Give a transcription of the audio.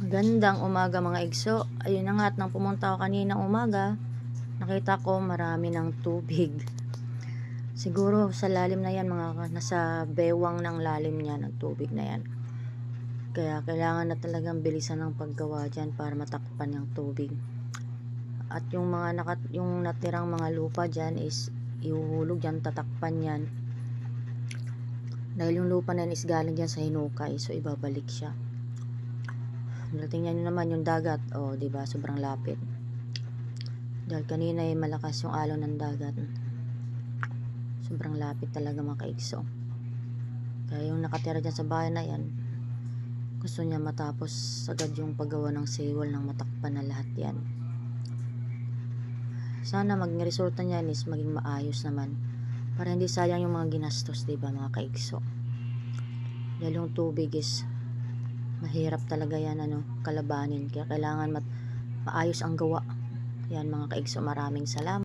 Magandang umaga mga igso. Ayun na nga at nang pumunta ako kaninang umaga, nakita ko marami ng tubig. Siguro sa lalim na yan, mga nasa bewang ng lalim niya ng tubig na yan. Kaya kailangan na talagang bilisan ng paggawa dyan para matakpan yung tubig. At yung yung natirang mga lupa dyan is ihuhulog dyan, tatakpan yan. Dahil yung lupa na yan is galing dyan sa hinukay, so ibabalik siya. Tingnan nyo naman yung dagat, diba, sobrang lapit. Dahil kanina ay malakas yung alon ng dagat. Sobrang lapit talaga mga kaigso. Kaya yung nakatira dyan sa bahay na yan, gusto niya matapos agad yung paggawa ng seawall nang matakpan na lahat yan. Sana maging resulta niyan is maging maayos naman. Para hindi sayang yung mga ginastos, diba mga kaigso. Dahil yung tubig is mahirap talaga yan kalabanin. Kaya kailangan maayos ang gawa. Yan mga kaigso, maraming salamat.